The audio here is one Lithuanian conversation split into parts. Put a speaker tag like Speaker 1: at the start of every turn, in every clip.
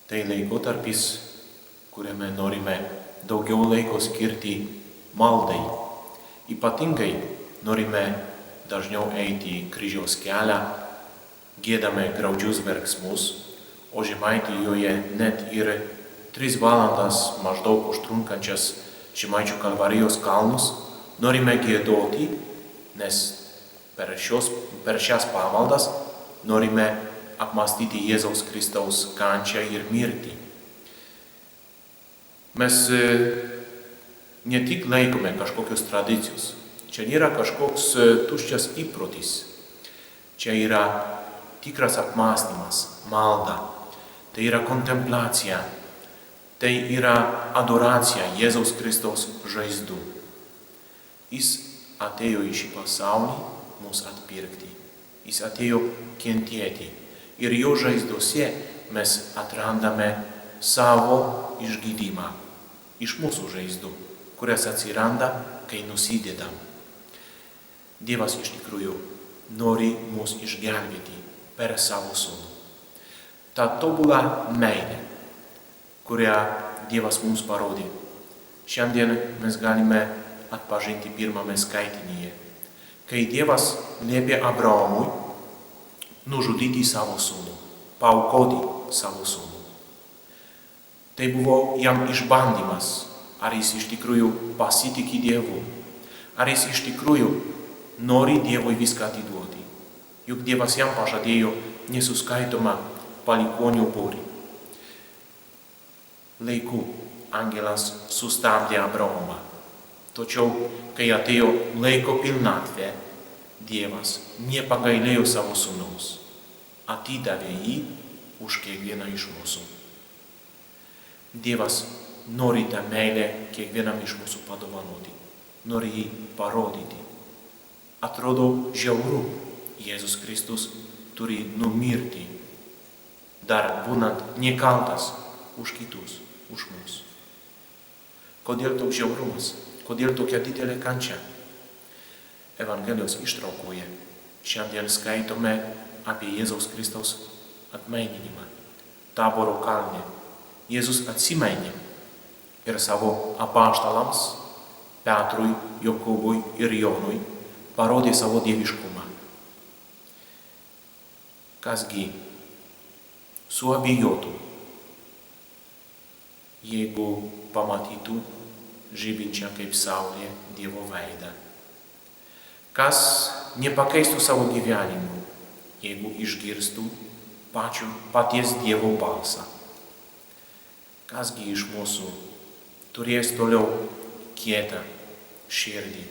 Speaker 1: Tai laikotarpis, kuriame norime daugiau laiko skirti maldai. Ypatingai norime dažniau eiti kryžiaus kelią, giedame graudžius verksmus, o Žemaitijoje net ir 3 valandas maždaug užtrunkančias Žemaičių Kalvarijos kalnus norime giedoti, nes per šias pamaldas norime apmąstyti Jėzaus Kristaus kančią ir mirtį. Mes ne tik laikome kažkokios tradicijos, čia nėra kažkoks tuščias įprotis, čia yra tikras apmąstymas, malda, tai yra kontempliacija, tai yra adoracija Jėzaus Kristaus žaizdų. Jis atėjo į šį pasaulį mus atpirkti, jis atėjo kentėti ir jo žaizdose mes atrandame savo išgydymą iš mūsų žaizdų, kurias atsiranda, kai nusidedam. Dievas iš tikrųjų nori mus išgelbėti per savo sūnų. Ta tobula meilė, kurią Dievas mums parodė, šiandien mes galime atpažinti pirmame skaitinyje, kai Dievas liepė Abraomui nužudyti savo sūnų, paaukoti savo sūnų. Tai buvo jam išbandymas, ar jis iš tikrųjų pasitiki Dievu, ar jis iš tikrųjų nori Dievui viską atiduoti. Juk Dievas jam pažadėjo nesuskaitomą palikuonių būrį. Laiku angelas sustabdė Abraomą, tačiau kai atėjo laiko pilnatvė, Dievas nepagailėjo savo sūnaus, atidavė jį už kiekvieną iš mūsų. Dievas nori tą meilę kiekvienam iš mūsų padovanoti, nori jį parodyti. Atrodo žiauru, Jėzus Kristus turi numirti, dar būnant nekaltas už kitus, už mus. Kodėl toks žiaurumas? Kodėl tokia didelė kančia? Evangelijos ištraukoje šiandien skaitome apie Jėzaus Kristaus atmaininimą Taboro kalne. Jėzus atsimainė ir savo apaštalams, Petrui, Jokūbui ir Jonui, parodė savo dieviškumą. Kasgi suabejotų, jeigu pamatytų žibinčią kaip saulė Dievo veidą? Kas nepakeistų savo gyvenimu, jeigu išgirstų paties Dievo balsą? Kasgi iš mūsų turės toliau kietą širdį,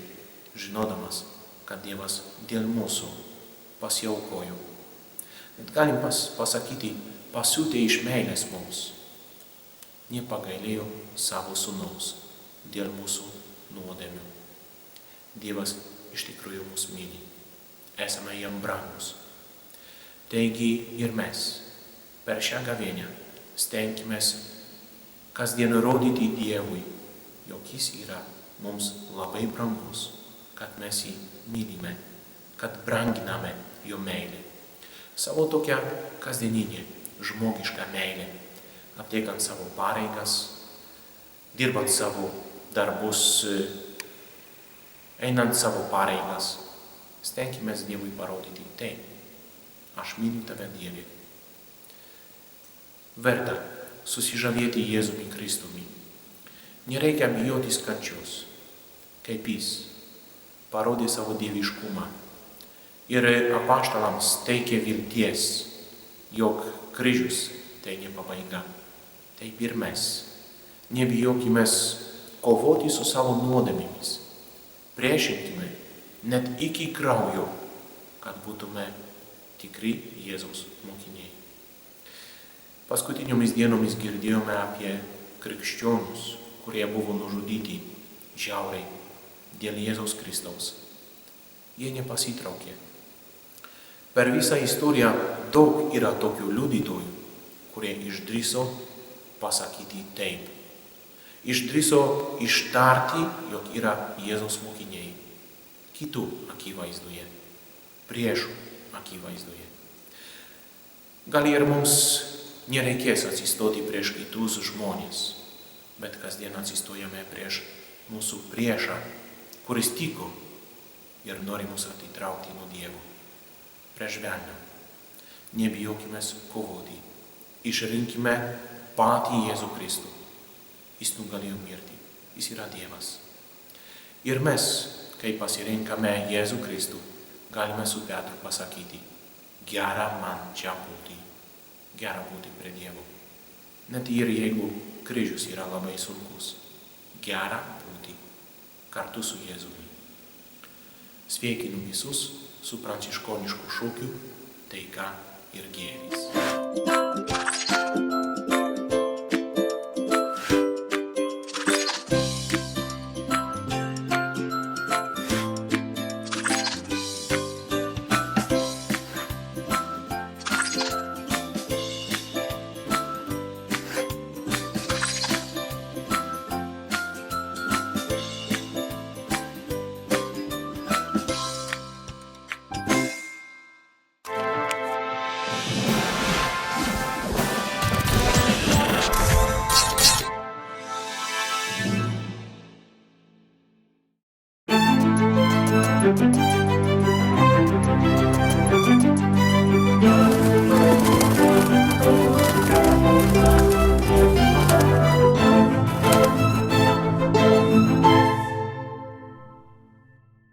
Speaker 1: žinodamas, kad Dievas dėl mūsų pasiaukojo. Net galim pasakyti, pasiūtė iš meilės mums, nepagailėjo savo sūnaus dėl mūsų nuodėmių. Dievas iš tikrųjų mus myli, esame jam brangus. Taigi ir mes per šią gavėnią stenkimės kasdien rodyti Dievui, jog jis yra mums labai brangus, kad mes jį mylime, kad branginame jo meilę. Savo tokią kasdieninę, žmogišką meilę, atliekant savo pareigas, dirbant savo darbus, einant savo pareigas, stenkimės Dievui parodyti taip. Aš myliu tave, Dieve. Verta susižavėti Jėzumi Kristumi. Nereikia bijotis kančios, kaip jis parodė savo dieviškumą ir apaštalams teikė vilties, jog kryžius tai ne pabaiga. Taip ir mes. Nebijokime kovoti su savo nuodėmėmis. Priešinkime net iki kraujo, kad būtume tikri Jėzaus mokiniai. Paskutiniomis dienomis girdėjome apie krikščionus, kurie buvo nužudyti žiauriai dėl Jėzaus Kristaus. Jie nepasitraukė. Per visą istoriją daug yra tokių liudytojų, kurie išdrįso pasakyti taip. Išdrįso ištarti, jog yra Jėzaus mokiniai. Kitų akivaizdoje, priešų akivaizdoje. Gali ir mums nereikės atsistoti prieš kitus žmonės, bet kasdien atsistojame prieš mūsų priešą, kuris tiko ir nori mus atitraukti nuo Dievo, prieš velnią. Nebijokime kovoti, išrinkime patį Jėzų Kristų. Jis nugalėjo mirtį, jis yra Dievas. Ir mes, kai pasirenkame Jėzų Kristų, galime su Petru pasakyti, gera man čia būti, gera būti prie Dievo. Net ir jeigu kryžius yra labai sunkus, gera būti kartu su Jėzumi. Sveikinu visus su pranciškonišku šūkiu taika ir gėris.